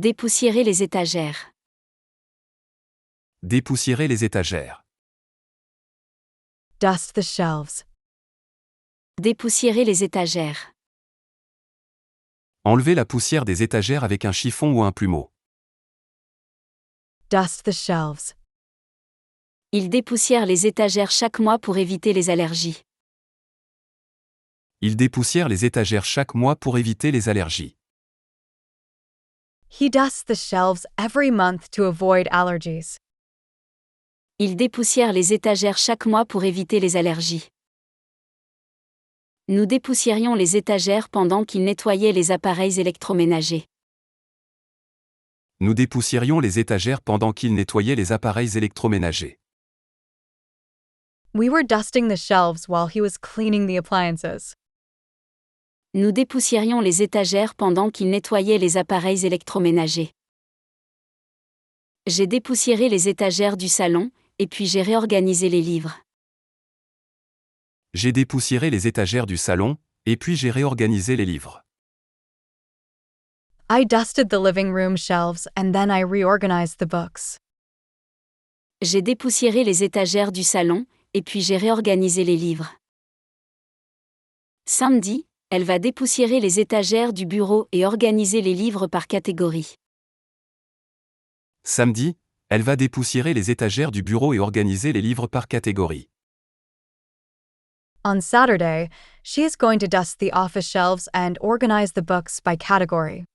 Dépoussiérer les étagères. Dépoussiérer les étagères. Dust the shelves. Dépoussiérer les étagères. Enlever la poussière des étagères avec un chiffon ou un plumeau. Dust the shelves. Il dépoussière les étagères chaque mois pour éviter les allergies. Il dépoussière les étagères chaque mois pour éviter les allergies. He dusts the shelves every month to avoid allergies. Il dépoussière les étagères chaque mois pour éviter les allergies. Nous dépoussiérions les étagères pendant qu'il nettoyait les appareils électroménagers. Nous dépoussiérions les étagères pendant qu'il nettoyait les appareils électroménagers. We were dusting the shelves while he was cleaning the appliances. Nous dépoussiérions les étagères pendant qu'il nettoyait les appareils électroménagers. J'ai dépoussiéré les étagères du salon, et puis j'ai réorganisé les livres. J'ai dépoussiéré les étagères du salon, et puis j'ai réorganisé les livres. I dusted the living room shelves and then I reorganized the books. J'ai dépoussiéré les étagères du salon, et puis j'ai réorganisé les livres. Samedi, elle va dépoussiérer les étagères du bureau et organiser les livres par catégorie. Samedi, elle va dépoussiérer les étagères du bureau et organiser les livres par catégorie. On Saturday, she is going to dust the office shelves and organize the books by category.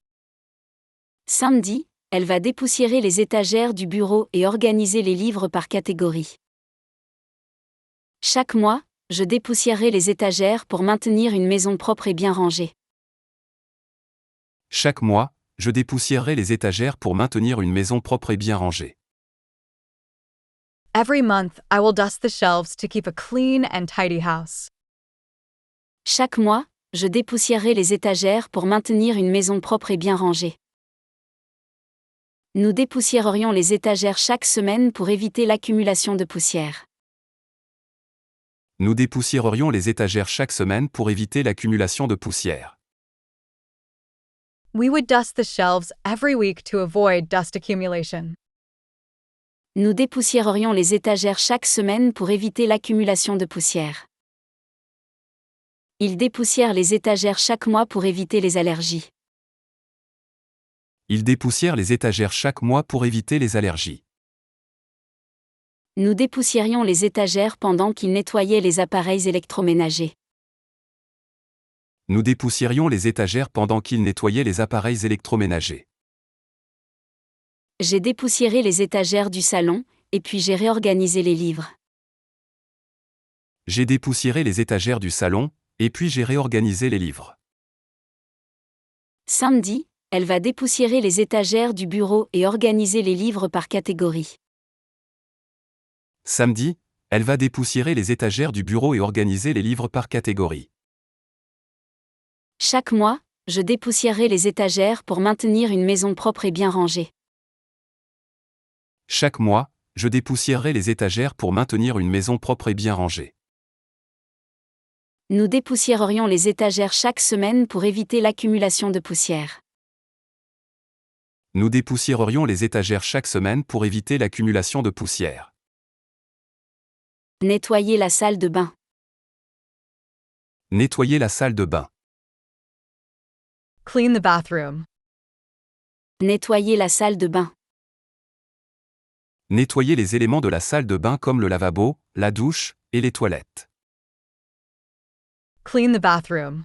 Samedi, elle va dépoussiérer les étagères du bureau et organiser les livres par catégorie. Chaque mois, je dépoussiérerai les étagères pour maintenir une maison propre et bien rangée. Chaque mois, je dépoussiérerai les étagères pour maintenir une maison propre et bien rangée. Every month, I will dust the shelves to keep a clean and tidy house. Chaque mois, je dépoussiérerai les étagères pour maintenir une maison propre et bien rangée. Nous dépoussiérerions les étagères chaque semaine pour éviter l'accumulation de poussière. Nous dépoussiérerions les étagères chaque semaine pour éviter l'accumulation de poussière. We would dust the shelves every week to avoid dust accumulation. Nous dépoussiérerions les étagères chaque semaine pour éviter l'accumulation de poussière. Il dépoussière les étagères chaque mois pour éviter les allergies. Il dépoussière les étagères chaque mois pour éviter les allergies. Nous dépoussiérions les étagères pendant qu'il nettoyait les appareils électroménagers. Nous dépoussiérions les étagères pendant qu'il nettoyait les appareils électroménagers. J'ai dépoussiéré les étagères du salon, et puis j'ai réorganisé les livres. J'ai dépoussiéré les étagères du salon, et puis j'ai réorganisé les livres. Samedi, elle va dépoussiérer les étagères du bureau et organiser les livres par catégorie. Samedi, elle va dépoussiérer les étagères du bureau et organiser les livres par catégorie. Chaque mois, je dépoussiérerai les étagères pour maintenir une maison propre et bien rangée. Chaque mois, je dépoussiérerai les étagères pour maintenir une maison propre et bien rangée. Nous dépoussiérerions les étagères chaque semaine pour éviter l'accumulation de poussière. Nous dépoussiérerions les étagères chaque semaine pour éviter l'accumulation de poussière. Nettoyer la salle de bain. Nettoyer la salle de bain. Clean the bathroom. Nettoyer la salle de bain. Nettoyer les éléments de la salle de bain comme le lavabo, la douche et les toilettes. Clean the bathroom.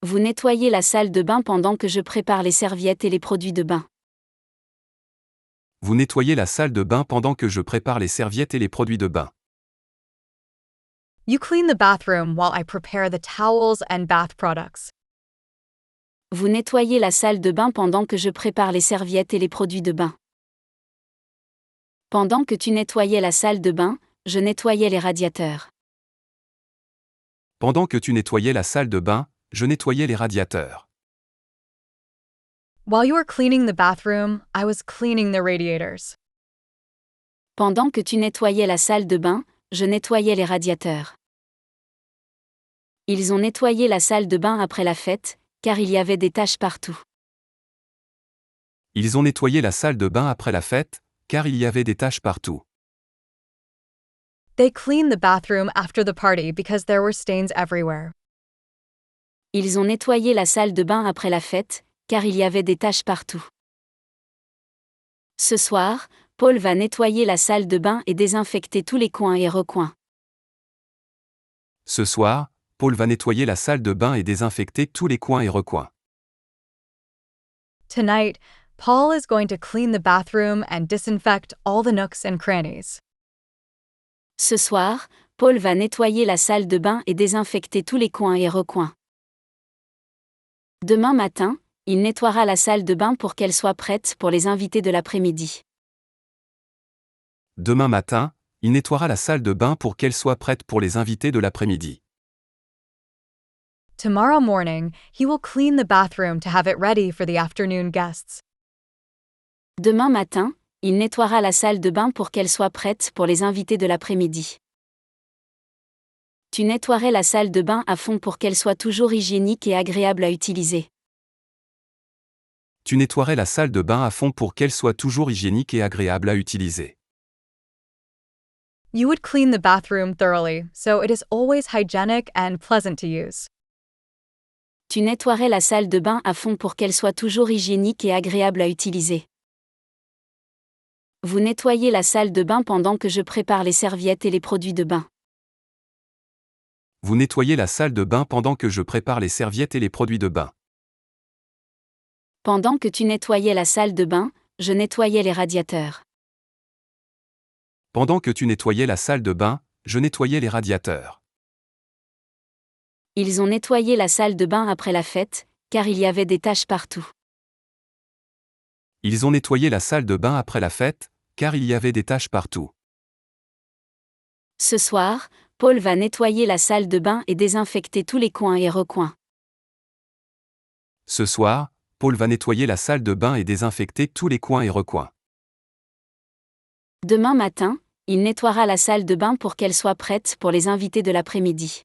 Vous nettoyez la salle de bain pendant que je prépare les serviettes et les produits de bain. Vous nettoyez la salle de bain pendant que je prépare les serviettes et les produits de bain. You clean the bathroom while I prepare the towels and bath products. Vous nettoyez la salle de bain pendant que je prépare les serviettes et les produits de bain. Pendant que tu nettoyais la salle de bain, je nettoyais les radiateurs. Pendant que tu nettoyais la salle de bain, je nettoyais les radiateurs. While you were cleaning the bathroom, I was cleaning the radiators. Pendant que tu nettoyais la salle de bain, je nettoyais les radiateurs. Ils ont nettoyé la salle de bain après la fête, car il y avait des taches partout. Ils ont nettoyé la salle de bain après la fête, car il y avait des taches partout. They cleaned the bathroom after the party because there were stains everywhere. Ils ont nettoyé la salle de bain après la fête, car il y avait des taches partout. Ce soir, Paul va nettoyer la salle de bain et désinfecter tous les coins et recoins. Ce soir, Paul va nettoyer la salle de bain et désinfecter tous les coins et recoins. Tonight, Paul is going to clean the bathroom and disinfect all the nooks and crannies. Ce soir, Paul va nettoyer la salle de bain et désinfecter tous les coins et recoins. Demain matin, il nettoiera la salle de bain pour qu'elle soit prête pour les invités de l'après-midi. Demain matin, il nettoiera la salle de bain pour qu'elle soit prête pour les invités de l'après-midi. Tomorrow morning, he will clean the bathroom to have it ready for the afternoon guests. Demain matin, il nettoiera la salle de bain pour qu'elle soit prête pour les invités de l'après-midi. Tu nettoierais la salle de bain à fond pour qu'elle soit toujours hygiénique et agréable à utiliser. Tu nettoierais la salle de bain à fond pour qu'elle soit toujours hygiénique et agréable à utiliser. You would clean the bathroom thoroughly, so it is always hygienic and pleasant to use. Tu nettoierais la salle de bain à fond pour qu'elle soit toujours hygiénique et agréable à utiliser. Vous nettoyez la salle de bain pendant que je prépare les serviettes et les produits de bain. Vous nettoyez la salle de bain pendant que je prépare les serviettes et les produits de bain. Pendant que tu nettoyais la salle de bain, je nettoyais les radiateurs. Pendant que tu nettoyais la salle de bain, je nettoyais les radiateurs. Ils ont nettoyé la salle de bain après la fête, car il y avait des taches partout. Ils ont nettoyé la salle de bain après la fête, car il y avait des taches partout. Ce soir, Paul va nettoyer la salle de bain et désinfecter tous les coins et recoins. Ce soir, Paul va nettoyer la salle de bain et désinfecter tous les coins et recoins. Demain matin, il nettoiera la salle de bain pour qu'elle soit prête pour les invités de l'après-midi.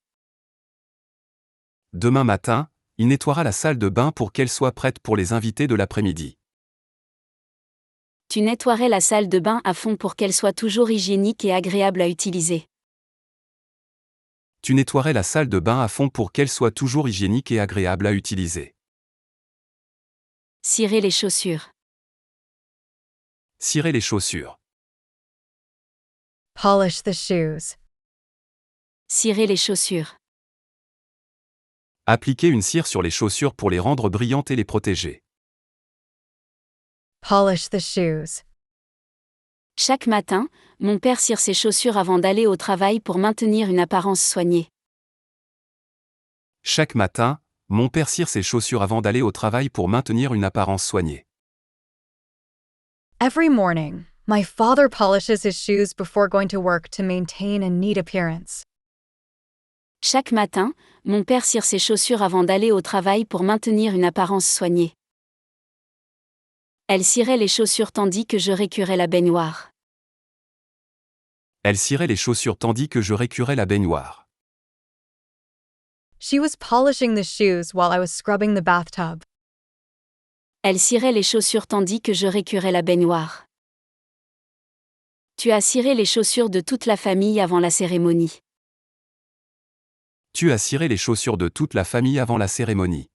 Demain matin, il nettoiera la salle de bain pour qu'elle soit prête pour les invités de l'après-midi. Tu nettoierais la salle de bain à fond pour qu'elle soit toujours hygiénique et agréable à utiliser. Tu nettoierais la salle de bain à fond pour qu'elle soit toujours hygiénique et agréable à utiliser. Cirer les chaussures. Cirer les chaussures. Polish the shoes. Cirer les chaussures. Appliquer une cire sur les chaussures pour les rendre brillantes et les protéger. Polish the shoes. Chaque matin, mon père cire ses chaussures avant d'aller au travail pour maintenir une apparence soignée. Chaque matin, mon père cire ses chaussures avant d'aller au travail pour maintenir une apparence soignée. Every morning, my father polishes his shoes before going to work to maintain a neat appearance. Chaque matin, mon père cire ses chaussures avant d'aller au travail pour maintenir une apparence soignée. Elle cirait les chaussures tandis que je récurais la baignoire. Elle cirait les chaussures tandis que je récurais la baignoire. She was polishing the shoes while I was scrubbing the bathtub. Elle cirait les chaussures tandis que je récurais la baignoire. Tu as ciré les chaussures de toute la famille avant la cérémonie. Tu as ciré les chaussures de toute la famille avant la cérémonie.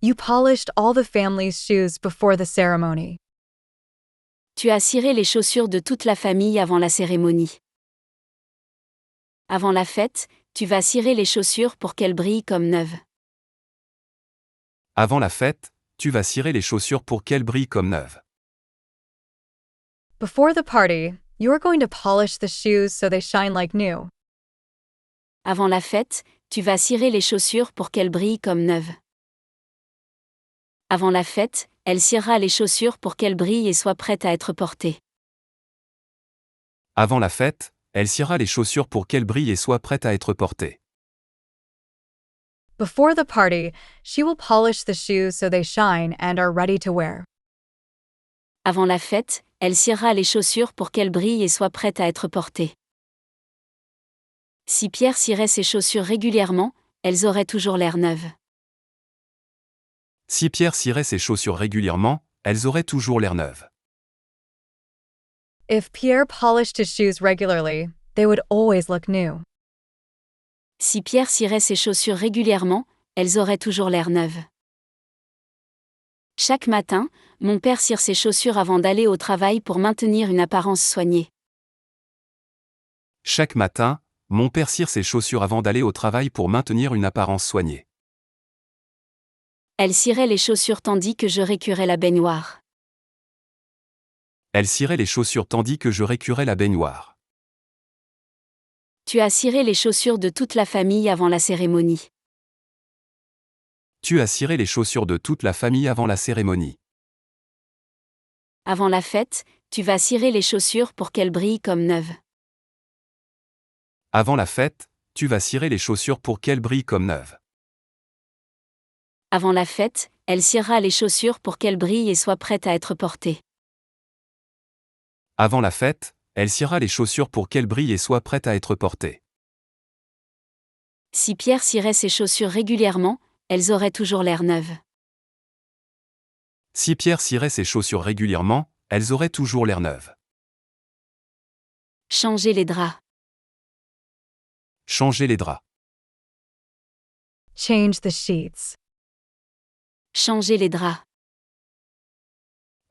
You polished all the family's shoes before the ceremony. Tu as ciré les chaussures de toute la famille avant la cérémonie. Avant la fête, tu vas cirer les chaussures pour qu'elles brillent comme neuves. Avant la fête, tu vas cirer les chaussures pour qu'elles brillent comme neuves. Before the party, you are going to polish the shoes so they shine like new. Avant la fête, tu vas cirer les chaussures pour qu'elles brillent comme neuves. Avant la fête, elle cirera les chaussures pour qu'elles brillent et soient prêtes à être portées. Avant la fête, elle cirera les chaussures pour qu'elles brillent et soient prêtes à être portées. Before the party, she will polish the shoes so they shine and are ready to wear. Avant la fête, elle cirera les chaussures pour qu'elles brillent et soient prêtes à être portées. Si Pierre cirait ses chaussures régulièrement, elles auraient toujours l'air neuves. Si Pierre cirait ses chaussures régulièrement, elles auraient toujours l'air neuves. If Pierre polished his shoes regularly, they would always look new. Si Pierre cirait ses chaussures régulièrement, elles auraient toujours l'air neuves. Chaque matin, mon père cire ses chaussures avant d'aller au travail pour maintenir une apparence soignée. Chaque matin, mon père cire ses chaussures avant d'aller au travail pour maintenir une apparence soignée. Elle cirait les chaussures tandis que je récurais la baignoire. Elle cirait les chaussures tandis que je récurais la baignoire. Tu as ciré les chaussures de toute la famille avant la cérémonie. Tu as ciré les chaussures de toute la famille avant la cérémonie. Avant la fête, tu vas cirer les chaussures pour qu'elles brillent comme neuves. Avant la fête, tu vas cirer les chaussures pour qu'elles brillent comme neuves. Avant la fête, elle cirera les chaussures pour qu'elles brillent et soient prêtes à être portées. Avant la fête, elle cirera les chaussures pour qu'elles brillent et soient prêtes à être portées. Si Pierre cirait ses chaussures régulièrement, elles auraient toujours l'air neuves. Si Pierre cirait ses chaussures régulièrement, elles auraient toujours l'air neuves. Changer les draps. Changer les draps. Change the sheets. Changer les draps.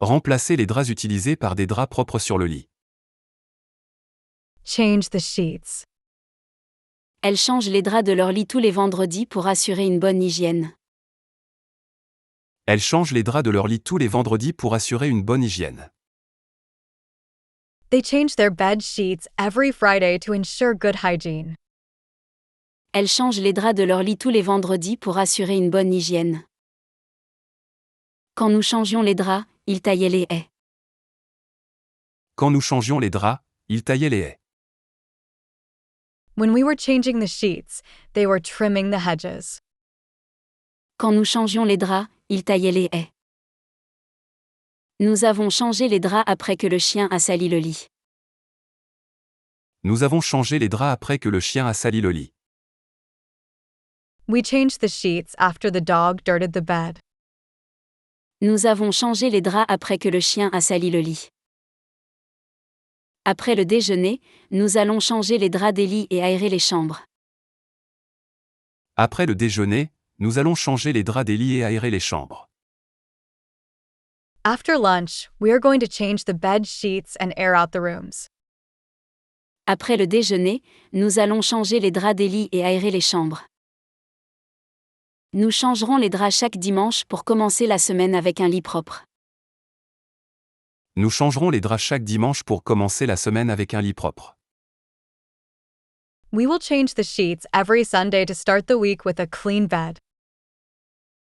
Remplacer les draps utilisés par des draps propres sur le lit. Change the sheets. Elle change les draps de leur lit tous les vendredis pour assurer une bonne hygiène. Elles changent les draps de leur lit tous les vendredis pour assurer une bonne hygiène. They change their bed sheets every Friday to ensure good hygiene. Elle change les draps de leur lit tous les vendredis pour assurer une bonne hygiène. Quand nous changions les draps, ils taillaient les haies. Quand nous changions les draps, ils taillaient les haies. When we were changing the sheets, they were trimming the hedges. Quand nous changions les draps, ils taillaient les haies. Nous avons changé les draps après que le chien a sali le lit. Nous avons changé les draps après que le chien a sali le lit. We changed the sheets after the dog dirted the bed. Nous avons changé les draps après que le chien a sali le lit. Après le déjeuner, nous allons changer les draps des lits et aérer les chambres. Après le déjeuner, nous allons changer les draps des lits et aérer les chambres. After lunch, we are going to change the bed sheets and air out the rooms. Après le déjeuner, nous allons changer les draps des lits et aérer les chambres. Nous changerons les draps chaque dimanche pour commencer la semaine avec un lit propre. Nous changerons les draps chaque dimanche pour commencer la semaine avec un lit propre. We will change the sheets every Sunday to start the week with a clean bed.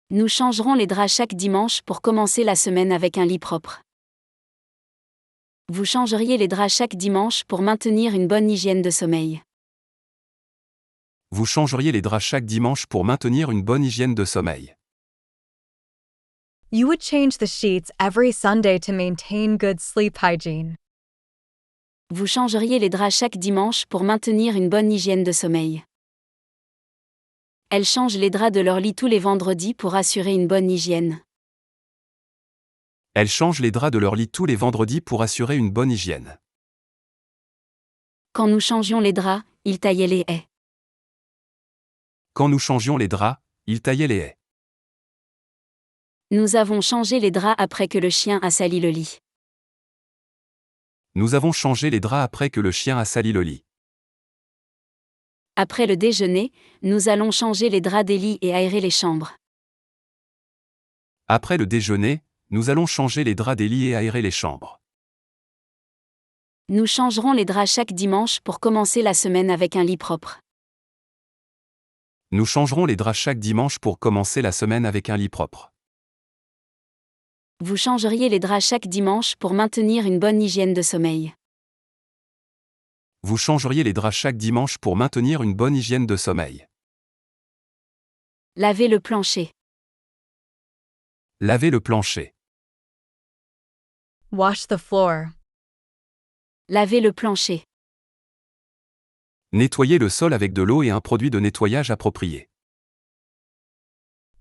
Nous changerons les draps chaque dimanche pour commencer la semaine avec un lit propre. Vous changeriez les draps chaque dimanche pour maintenir une bonne hygiène de sommeil. Vous changeriez les draps chaque dimanche pour maintenir une bonne hygiène de sommeil. You would change the sheets every Sunday to maintain good sleep hygiene. Vous changeriez les draps chaque dimanche pour maintenir une bonne hygiène de sommeil. Elles changent les draps de leur lit tous les vendredis pour assurer une bonne hygiène. Elles changent les draps de leur lit tous les vendredis pour assurer une bonne hygiène. Quand nous changions les draps, ils taillaient les haies. Quand nous changions les draps, ils taillaient les haies. Nous avons changé les draps après que le chien a sali le lit. Nous avons changé les draps après que le chien a sali le lit. Après le déjeuner, nous allons changer les draps des lits et aérer les chambres. Après le déjeuner, nous allons changer les draps des lits et aérer les chambres. Nous changerons les draps chaque dimanche pour commencer la semaine avec un lit propre. Nous changerons les draps chaque dimanche pour commencer la semaine avec un lit propre. Vous changeriez les draps chaque dimanche pour maintenir une bonne hygiène de sommeil. Vous changeriez les draps chaque dimanche pour maintenir une bonne hygiène de sommeil. Laver le plancher. Laver le plancher. Wash the floor. Laver le plancher. Nettoyer le sol avec de l'eau et un produit de nettoyage approprié.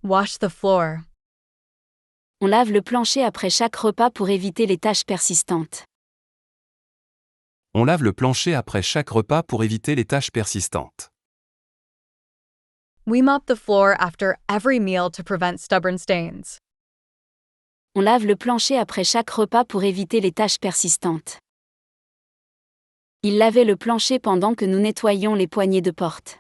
Wash the floor. On lave le plancher après chaque repas pour éviter les taches persistantes. On lave le plancher après chaque repas pour éviter les taches persistantes. We mop the floor after every meal to prevent stubborn stains. On lave le plancher après chaque repas pour éviter les taches persistantes. Il lavait le plancher pendant que nous nettoyions les poignées de porte.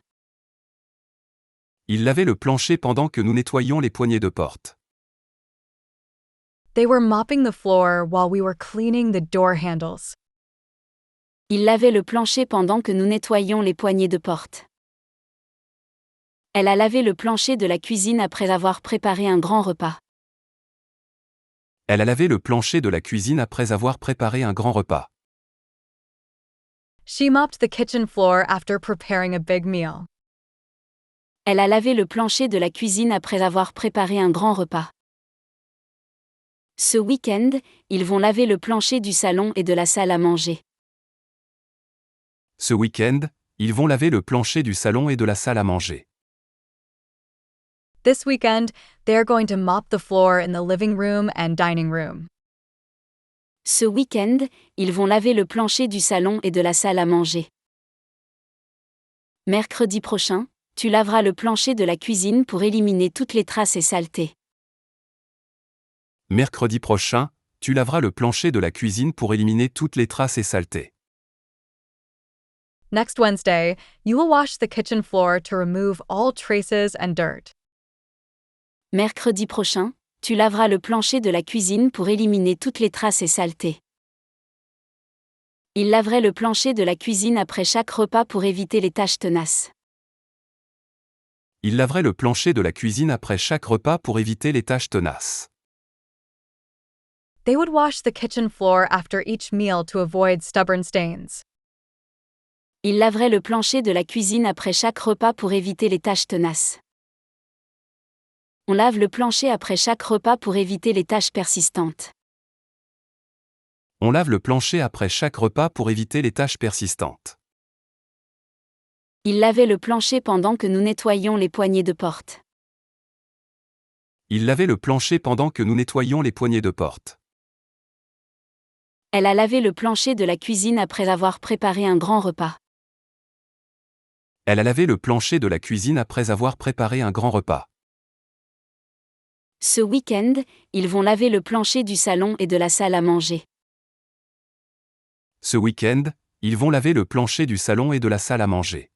Il lavait le plancher pendant que nous nettoyions les poignées de porte. They were mopping the floor while we were cleaning the door handles. Il lavait le plancher pendant que nous nettoyions les poignées de porte. Elle a lavé le plancher de la cuisine après avoir préparé un grand repas. Elle a lavé le plancher de la cuisine après avoir préparé un grand repas. She mopped the kitchen floor after preparing a big meal. Elle a lavé le plancher de la cuisine après avoir préparé un grand repas. Ce week-end, ils vont laver le plancher du salon et de la salle à manger. Ce week-end, ils vont laver le plancher du salon et de la salle à manger. This weekend, they are going to mop the floor in the living room and dining room. Ce week-end, ils vont laver le plancher du salon et de la salle à manger. Mercredi prochain, tu laveras le plancher de la cuisine pour éliminer toutes les traces et saletés. Mercredi prochain, tu laveras le plancher de la cuisine pour éliminer toutes les traces et saletés. Next Wednesday, you will wash the kitchen floor to remove all traces and dirt. Mercredi prochain, tu laveras le plancher de la cuisine pour éliminer toutes les traces et saletés. Il laverait le plancher de la cuisine après chaque repas pour éviter les taches tenaces. Il laverait le plancher de la cuisine après chaque repas pour éviter les taches tenaces. They would wash the kitchen floor after each meal to avoid stubborn stains. Il laverait le plancher de la cuisine après chaque repas pour éviter les taches tenaces. On lave le plancher après chaque repas pour éviter les taches persistantes. On lave le plancher après chaque repas pour éviter les taches persistantes. Il lavait le plancher pendant que nous nettoyions les poignées de porte. Il lavait le plancher pendant que nous nettoyions les poignées de porte. Elle a lavé le plancher de la cuisine après avoir préparé un grand repas. Elle a lavé le plancher de la cuisine après avoir préparé un grand repas. Ce week-end, ils vont laver le plancher du salon et de la salle à manger. Ce week-end, ils vont laver le plancher du salon et de la salle à manger.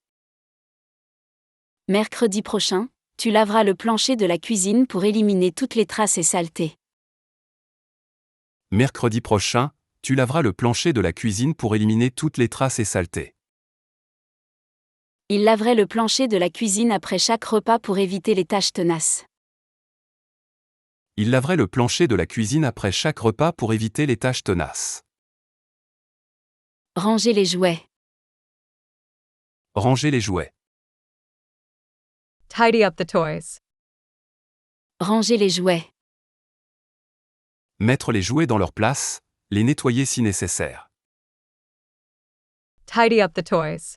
Mercredi prochain, tu laveras le plancher de la cuisine pour éliminer toutes les traces et saletés. Mercredi prochain, tu laveras le plancher de la cuisine pour éliminer toutes les traces et saletés. Il laverait le plancher de la cuisine après chaque repas pour éviter les taches tenaces. Il laverait le plancher de la cuisine après chaque repas pour éviter les taches tenaces. Ranger les jouets. Ranger les jouets. Tidy up the toys. Ranger les jouets. Mettre les jouets dans leur place, les nettoyer si nécessaire. Tidy up the toys.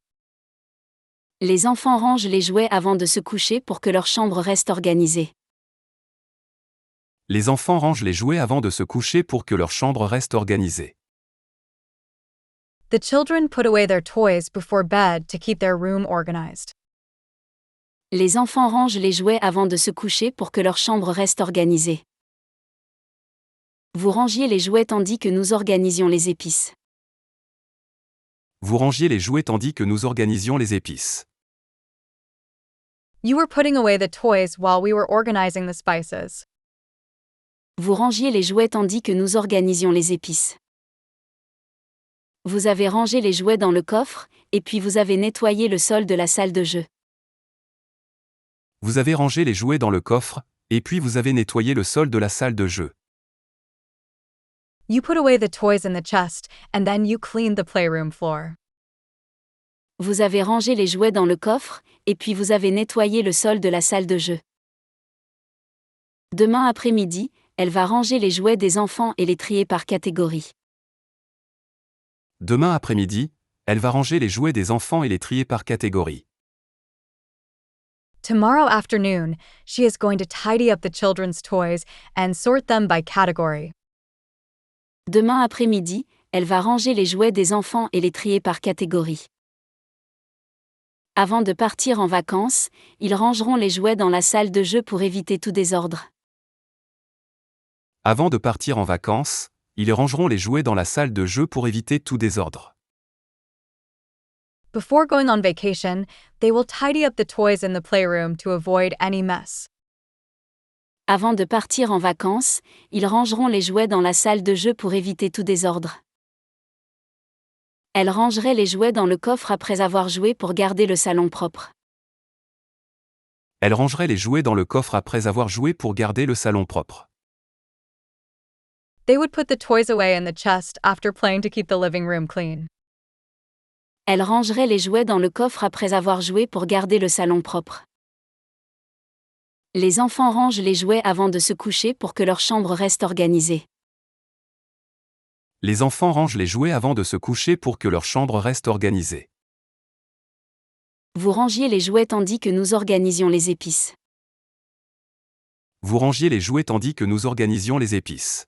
Les enfants rangent les jouets avant de se coucher pour que leur chambre reste organisée. Les enfants rangent les jouets avant de se coucher pour que leur chambre reste organisée. The children put away their toys before bed to keep their room organized. Les enfants rangent les jouets avant de se coucher pour que leur chambre reste organisée. Vous rangiez les jouets tandis que nous organisions les épices. Vous rangiez les jouets tandis que nous organisions les épices. You were putting away the toys while we were organizing the spices. Vous rangiez les jouets tandis que nous organisions les épices. Vous avez rangé les jouets dans le coffre, et puis vous avez nettoyé le sol de la salle de jeu. Vous avez rangé les jouets dans le coffre, et puis vous avez nettoyé le sol de la salle de jeu. You put away the toys in the chest, and then you cleaned the playroom floor. Vous avez rangé les jouets dans le coffre, et puis vous avez nettoyé le sol de la salle de jeu. Demain après-midi, elle va ranger les jouets des enfants et les trier par catégorie. Demain après-midi, elle va ranger les jouets des enfants et les trier par catégorie. Tomorrow afternoon, she is going to tidy up the children's toys and sort them by category. Demain après-midi, elle va ranger les jouets des enfants et les trier par catégorie. Avant de partir en vacances, ils rangeront les jouets dans la salle de jeu pour éviter tout désordre. Avant de partir en vacances, ils rangeront les jouets dans la salle de jeu pour éviter tout désordre. Before going on vacation, they will tidy up the toys in the playroom to avoid any mess. Avant de partir en vacances, ils rangeront les jouets dans la salle de jeu pour éviter tout désordre. Elle rangerait les jouets dans le coffre après avoir joué pour garder le salon propre. Elle rangerait les jouets dans le coffre après avoir joué pour garder le salon propre. They would put the toys away in the chest after playing to keep the living room clean. Elle rangerait les jouets dans le coffre après avoir joué pour garder le salon propre. Les enfants rangent les jouets avant de se coucher pour que leur chambre reste organisée. Les enfants rangent les jouets avant de se coucher pour que leur chambre reste organisée. Vous rangiez les jouets tandis que nous organisions les épices. Vous rangiez les jouets tandis que nous organisions les épices.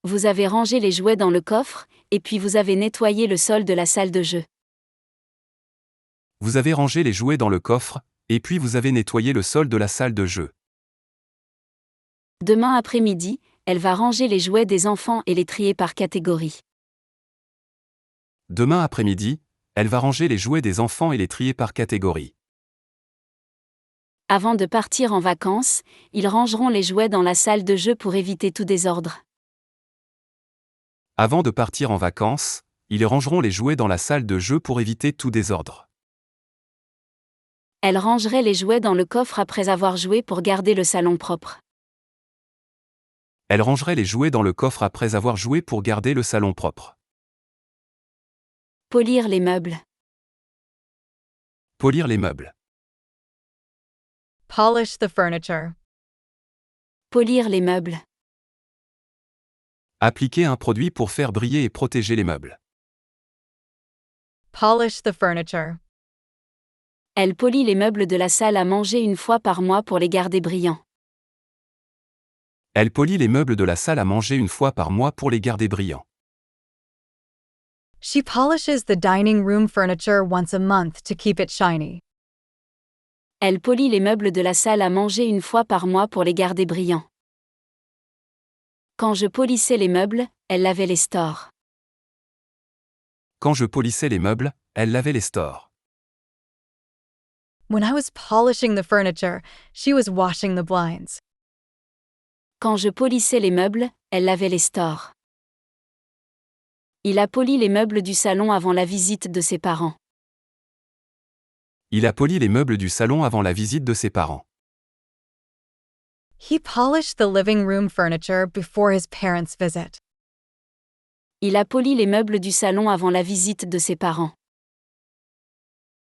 Vous avez rangé les jouets dans le coffre, et puis vous avez nettoyé le sol de la salle de jeu. Vous avez rangé les jouets dans le coffre, et puis vous avez nettoyé le sol de la salle de jeu. Demain après-midi, elle va ranger les jouets des enfants et les trier par catégorie. Demain après-midi, elle va ranger les jouets des enfants et les trier par catégorie. Avant de partir en vacances, ils rangeront les jouets dans la salle de jeu pour éviter tout désordre. Avant de partir en vacances, ils rangeront les jouets dans la salle de jeu pour éviter tout désordre. Elle rangerait les jouets dans le coffre après avoir joué pour garder le salon propre. Elle rangerait les jouets dans le coffre après avoir joué pour garder le salon propre. Polir les meubles. Polir les meubles. Polish the furniture. Polir les meubles. Appliquer un produit pour faire briller et protéger les meubles. Polish the furniture. Elle polit les meubles de la salle à manger une fois par mois pour les garder brillants. Elle polit les meubles de la salle à manger une fois par mois pour les garder brillants. She polishes the dining room furniture once a month to keep it shiny. Elle polit les meubles de la salle à manger une fois par mois pour les garder brillants. Quand je polissais les meubles, elle lavait les stores. Quand je polissais les meubles, elle lavait les stores. When I was polishing the furniture, she was washing the blinds. Quand je polissais les meubles, elle lavait les stores. Il a poli les meubles du salon avant la visite de ses parents. Il a poli les meubles du salon avant la visite de ses parents. He polished the living room furniture before his parents' visit. Il a poli les meubles du salon avant la visite de ses parents.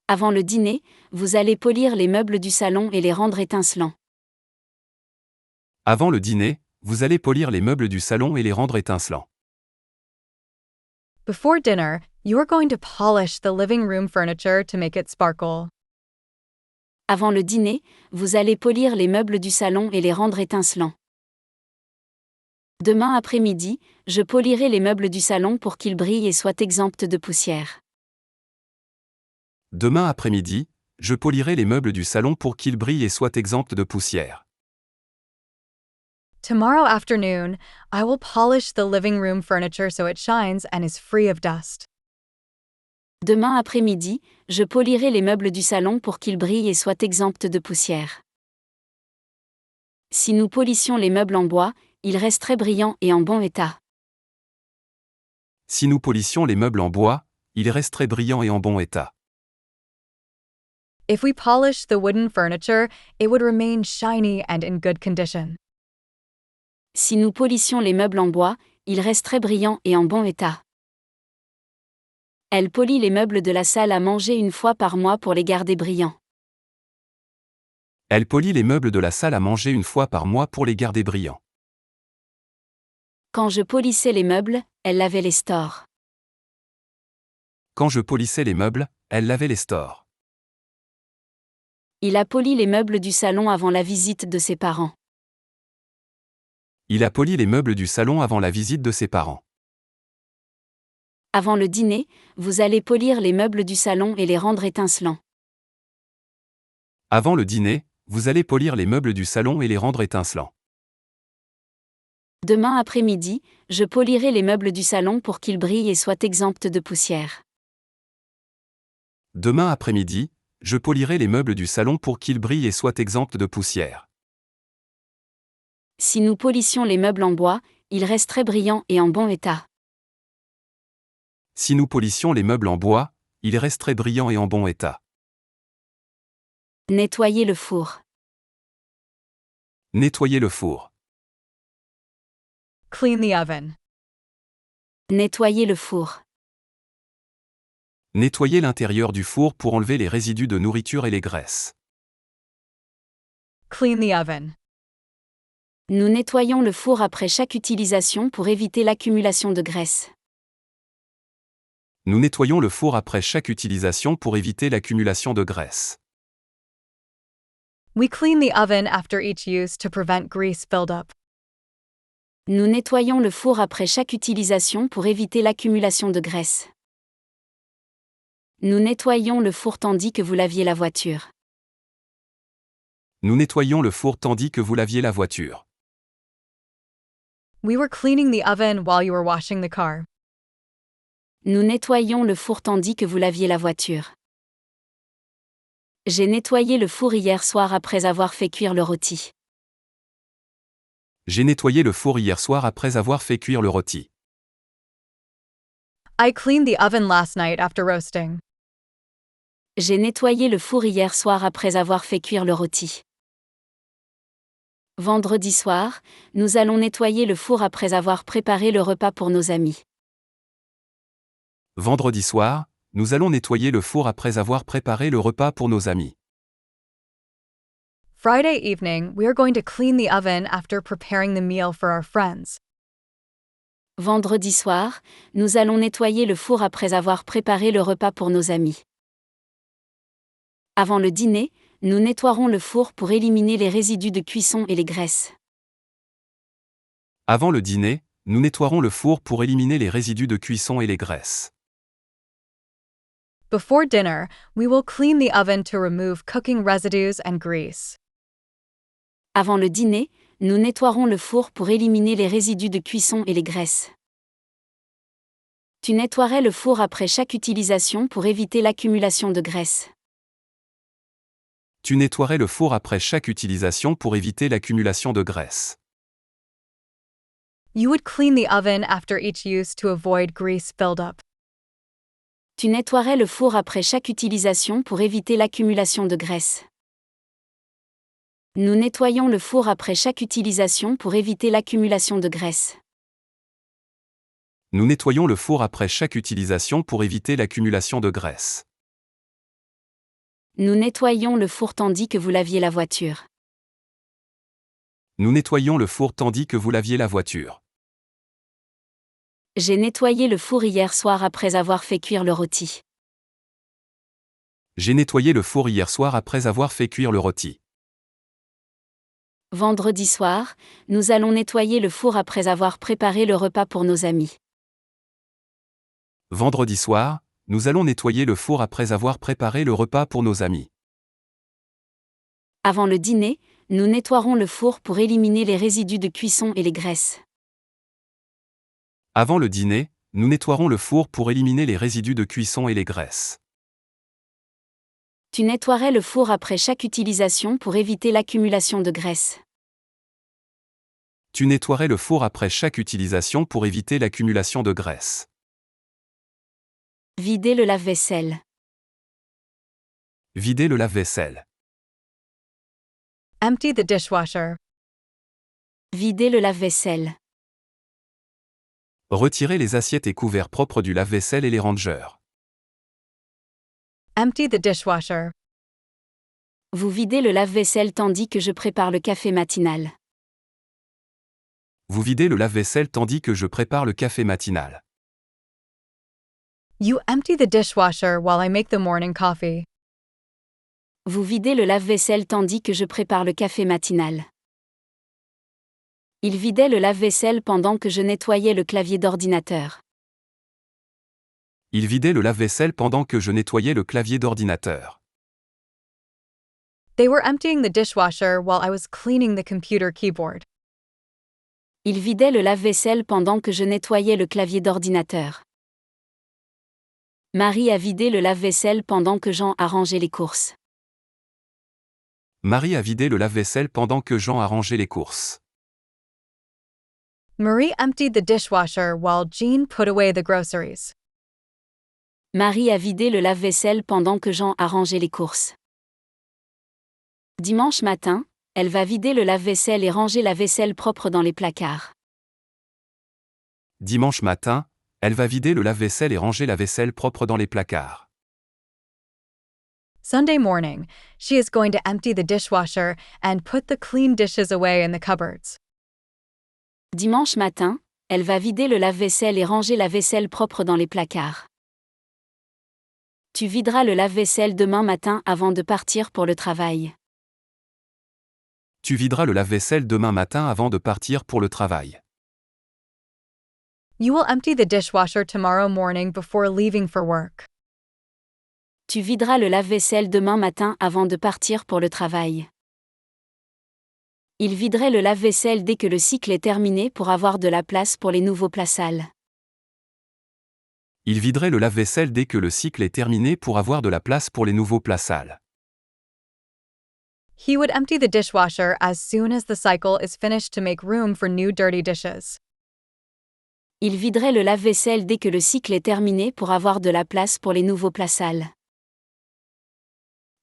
Avant le dîner, vous allez polir les meubles du salon et les rendre étincelants. Avant le dîner, vous allez polir les meubles du salon et les rendre étincelants. Before dinner, you are going to polish the living room furniture to make it sparkle. Avant le dîner, vous allez polir les meubles du salon et les rendre étincelants. Demain après-midi, je polirai les meubles du salon pour qu'ils brillent et soient exempts de poussière. Demain après-midi, je polirai les meubles du salon pour qu'ils brillent et soient exempts de poussière. Tomorrow afternoon, I will polish the living room furniture so it shines and is free of dust. Demain après-midi, je polirai les meubles du salon pour qu'ils brillent et soient exempts de poussière. Si nous polissions les meubles en bois, ils resteraient brillants et en bon état. Si nous polissions les meubles en bois, ils resteraient brillants et en bon état. If we polished the wooden furniture, it would remain shiny and in good condition. Si nous polissions les meubles en bois, ils resteraient brillants et en bon état. Elle polit les meubles de la salle à manger une fois par mois pour les garder brillants. Elle polit les meubles de la salle à manger une fois par mois pour les garder brillants. Quand je polissais les meubles, elle lavait les stores. Quand je polissais les meubles, elle lavait les stores. Il a poli les meubles du salon avant la visite de ses parents. Il a poli les meubles du salon avant la visite de ses parents. Avant le dîner, vous allez polir les meubles du salon et les rendre étincelants. Avant le dîner, vous allez polir les meubles du salon et les rendre étincelants. Demain après-midi, je polirai les meubles du salon pour qu'ils brillent et soient exempts de poussière. Demain après-midi, je polirai les meubles du salon pour qu'ils brillent et soient exempts de poussière. Si nous polissions les meubles en bois, ils resteraient brillants et en bon état. Si nous polissions les meubles en bois, ils resteraient brillants et en bon état. Nettoyer le four. Nettoyer le four. Clean the oven. Nettoyer le four. Nettoyer l'intérieur du four pour enlever les résidus de nourriture et les graisses. Clean the oven. Nous nettoyons le four après chaque utilisation pour éviter l'accumulation de graisse. Nous nettoyons le four après chaque utilisation pour éviter l'accumulation de graisse. We clean the oven after each use to prevent grease buildup. Nous nettoyons le four après chaque utilisation pour éviter l'accumulation de graisse. Nous nettoyons le four tandis que vous laviez la voiture. Nous nettoyons le four tandis que vous laviez la voiture. We were cleaning the oven while you were washing the car. Nous nettoyons le four tandis que vous laviez la voiture. J'ai nettoyé le four hier soir après avoir fait cuire le rôti. J'ai nettoyé le four hier soir après avoir fait cuire le rôti. I cleaned the oven last night after roasting. J'ai nettoyé le four hier soir après avoir fait cuire le rôti. Vendredi soir, nous allons nettoyer le four après avoir préparé le repas pour nos amis. Vendredi soir, nous allons nettoyer le four après avoir préparé le repas pour nos amis. Friday evening, we are going to clean the oven after preparing the meal for our friends. Vendredi soir, nous allons nettoyer le four après avoir préparé le repas pour nos amis. Avant le dîner, nous nettoierons le four pour éliminer les résidus de cuisson et les graisses. Avant le dîner, nous nettoierons le four pour éliminer les résidus de cuisson et les graisses. Before dinner, we will clean the oven to remove cooking residues and grease. Avant le dîner, nous nettoierons le four pour éliminer les résidus de cuisson et les graisses. Tu nettoierais le four après chaque utilisation pour éviter l'accumulation de graisse. Tu nettoierais le four après chaque utilisation pour éviter l'accumulation de graisse. You would clean the oven after each use to avoid grease buildup. Tu nettoierais le four après chaque utilisation pour éviter l'accumulation de graisse. Nous nettoyons le four après chaque utilisation pour éviter l'accumulation de graisse. Nous nettoyons le four après chaque utilisation pour éviter l'accumulation de graisse. Nous nettoyons le four tandis que vous laviez la voiture. Nous nettoyons le four tandis que vous laviez la voiture. J'ai nettoyé le four hier soir après avoir fait cuire le rôti. J'ai nettoyé le four hier soir après avoir fait cuire le rôti. Vendredi soir, nous allons nettoyer le four après avoir préparé le repas pour nos amis. Vendredi soir, nous allons nettoyer le four après avoir préparé le repas pour nos amis. Avant le dîner, nous nettoierons le four pour éliminer les résidus de cuisson et les graisses. Avant le dîner, nous nettoierons le four pour éliminer les résidus de cuisson et les graisses. Tu nettoierais le four après chaque utilisation pour éviter l'accumulation de graisse. Tu nettoierais le four après chaque utilisation pour éviter l'accumulation de graisse. Vider le lave-vaisselle. Vider le lave-vaisselle. Empty the dishwasher. Vider le lave-vaisselle. Retirer les assiettes et couverts propres du lave-vaisselle et les rangeurs. Empty the dishwasher. Vous videz le lave-vaisselle tandis que je prépare le café matinal. Vous videz le lave-vaisselle tandis que je prépare le café matinal. You empty the dishwasher while I make the morning coffee. Vous videz le lave-vaisselle tandis que je prépare le café matinal. Il vidait le lave-vaisselle pendant que je nettoyais le clavier d'ordinateur. Il vidait le lave-vaisselle pendant que je nettoyais le clavier d'ordinateur. They were emptying the dishwasher while I was cleaning the computer keyboard. Il vidait le lave-vaisselle pendant que je nettoyais le clavier d'ordinateur. Marie a vidé le lave-vaisselle pendant que Jean a rangé les courses. Marie a vidé le lave-vaisselle pendant que Jean a rangé les courses. Marie emptied the dishwasher while Jean put away the groceries. Marie a vidé le lave-vaisselle pendant que Jean a rangé les courses. Dimanche matin, elle va vider le lave-vaisselle et ranger la vaisselle propre dans les placards. Dimanche matin, elle va vider le lave-vaisselle et ranger la vaisselle propre dans les placards. Sunday morning, she is going to empty the dishwasher and put the clean dishes away in the cupboards. Dimanche matin, elle va vider le lave-vaisselle et ranger la vaisselle propre dans les placards. Tu videras le lave-vaisselle demain matin avant de partir pour le travail. Tu videras le lave-vaisselle demain matin avant de partir pour le travail. You will empty the dishwasher tomorrow morning before leaving for work. Tu videras le lave-vaisselle demain matin avant de partir pour le travail. Il viderait le lave-vaisselle dès que le cycle est terminé pour avoir de la place pour les nouveaux plats sales. Il viderait le lave-vaisselle dès que le cycle est terminé pour avoir de la place pour les nouveaux plats sales. He would empty the dishwasher as soon as the cycle is finished to make room for new dirty dishes. Il viderait le lave-vaisselle dès que le cycle est terminé pour avoir de la place pour les nouveaux plats sales.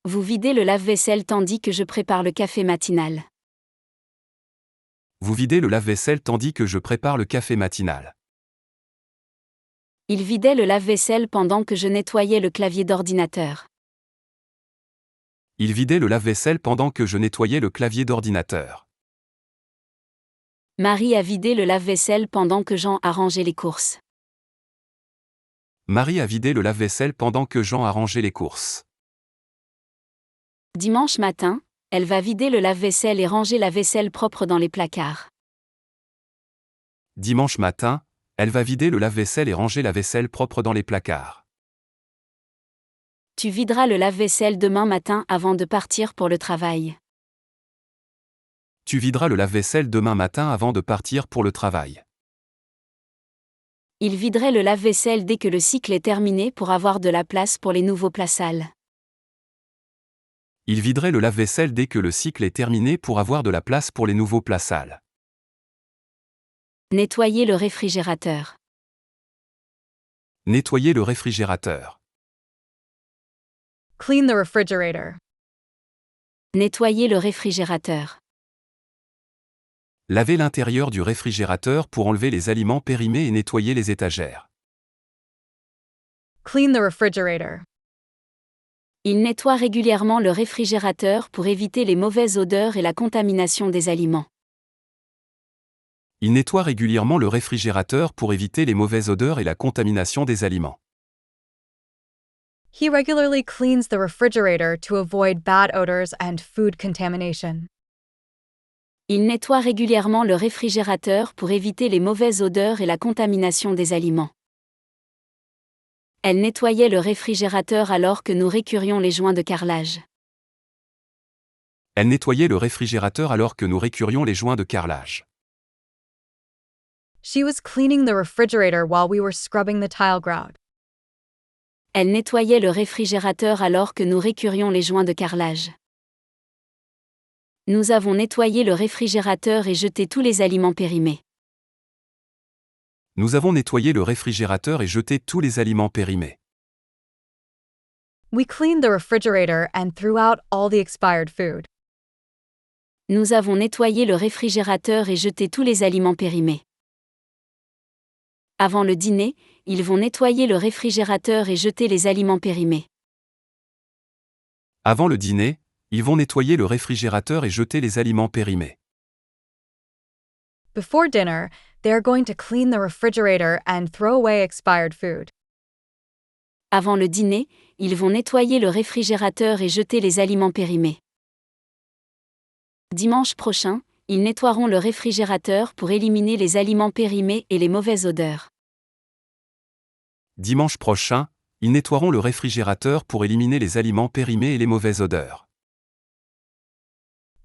Vous videz le lave-vaisselle tandis que je prépare le café matinal. Vous videz le lave-vaisselle tandis que je prépare le café matinal. Il vidait le lave-vaisselle pendant que je nettoyais le clavier d'ordinateur. Il vidait le lave-vaisselle pendant que je nettoyais le clavier d'ordinateur. Marie a vidé le lave-vaisselle pendant que Jean a rangé les courses. Marie a vidé le lave-vaisselle pendant que Jean a rangé les courses. Dimanche matin, elle va vider le lave-vaisselle et ranger la vaisselle propre dans les placards. Dimanche matin, elle va vider le lave-vaisselle et ranger la vaisselle propre dans les placards. Tu videras le lave-vaisselle demain matin avant de partir pour le travail. Tu videras le lave-vaisselle demain matin avant de partir pour le travail. Il viderait le lave-vaisselle dès que le cycle est terminé pour avoir de la place pour les nouveaux plats sales. Il viderait le lave-vaisselle dès que le cycle est terminé pour avoir de la place pour les nouveaux plats sales. Nettoyer le réfrigérateur. Nettoyer le réfrigérateur. Clean the refrigerator. Nettoyer le réfrigérateur. Laver l'intérieur du réfrigérateur pour enlever les aliments périmés et nettoyer les étagères. Clean the refrigerator. Il nettoie régulièrement le réfrigérateur pour éviter les mauvaises odeurs et la contamination des aliments. Il nettoie régulièrement le réfrigérateur pour éviter les mauvaises odeurs et la contamination des aliments. He regularly cleans the refrigerator to avoid bad odors and food contamination. Il nettoie régulièrement le réfrigérateur pour éviter les mauvaises odeurs et la contamination des aliments. Elle nettoyait le réfrigérateur alors que nous récurions les joints de carrelage. Elle nettoyait le réfrigérateur alors que nous récurions les joints de carrelage. She was cleaning the refrigerator while we were scrubbing the tile grout. Elle nettoyait le réfrigérateur alors que nous récurions les joints de carrelage. Nous avons nettoyé le réfrigérateur et jeté tous les aliments périmés. Nous avons nettoyé le réfrigérateur et jeté tous les aliments périmés. We cleaned the refrigerator and threw out all the expired food. Nous avons nettoyé le réfrigérateur et jeté tous les aliments périmés. Avant le dîner, ils vont nettoyer le réfrigérateur et jeter les aliments périmés. Avant le dîner, ils vont nettoyer le réfrigérateur et jeter les aliments périmés. Before dinner, they are going to clean the refrigerator and throw away expired food. Avant le dîner, ils vont nettoyer le réfrigérateur et jeter les aliments périmés. Dimanche prochain, ils nettoieront le réfrigérateur pour éliminer les aliments périmés et les mauvaises odeurs. Dimanche prochain, ils nettoieront le réfrigérateur pour éliminer les aliments périmés et les mauvaises odeurs.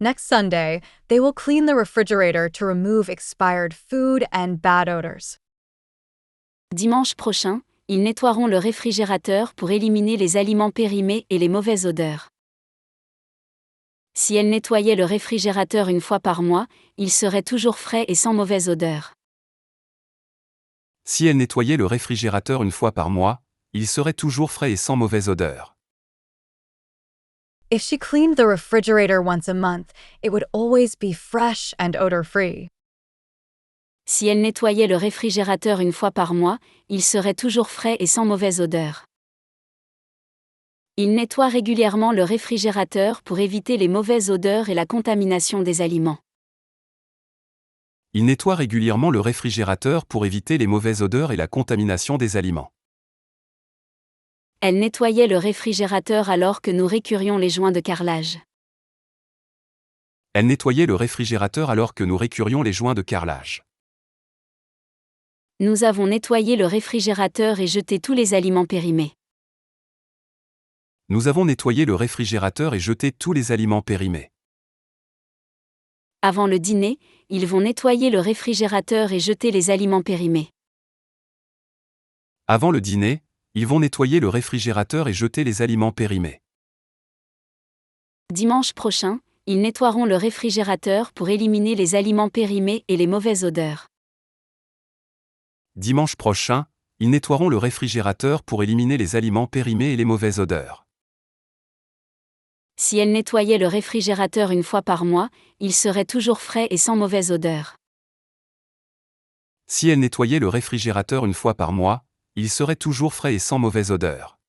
Next Sunday, they will clean the refrigerator to remove expired food and bad odors. Dimanche prochain, ils nettoieront le réfrigérateur pour éliminer les aliments périmés et les mauvaises odeurs. Si elles nettoyaient le réfrigérateur une fois par mois, il serait toujours frais et sans mauvaise odeur. Si elles nettoyaient le réfrigérateur une fois par mois, il serait toujours frais et sans mauvaise odeur. If she cleaned the refrigerator once a month, it would always be fresh and odor-free. Si elle nettoyait le réfrigérateur une fois par mois, il serait toujours frais et sans mauvaise odeur. Il nettoie régulièrement le réfrigérateur pour éviter les mauvaises odeurs et la contamination des aliments. Il nettoie régulièrement le réfrigérateur pour éviter les mauvaises odeurs et la contamination des aliments. Elle nettoyait le réfrigérateur alors que nous récurions les joints de carrelage. Elle nettoyait le réfrigérateur alors que nous récurions les joints de carrelage. Nous avons nettoyé le réfrigérateur et jeté tous les aliments périmés. Nous avons nettoyé le réfrigérateur et jeté tous les aliments périmés. Avant le dîner, ils vont nettoyer le réfrigérateur et jeter les aliments périmés. Avant le dîner, ils vont nettoyer le réfrigérateur et jeter les aliments périmés. Dimanche prochain, ils nettoieront le réfrigérateur pour éliminer les aliments périmés et les mauvaises odeurs. Dimanche prochain, ils nettoieront le réfrigérateur pour éliminer les aliments périmés et les mauvaises odeurs. Si elle nettoyait le réfrigérateur une fois par mois, il serait toujours frais et sans mauvaise odeur. Si elle nettoyait le réfrigérateur une fois par mois, il serait toujours frais et sans mauvaise odeur.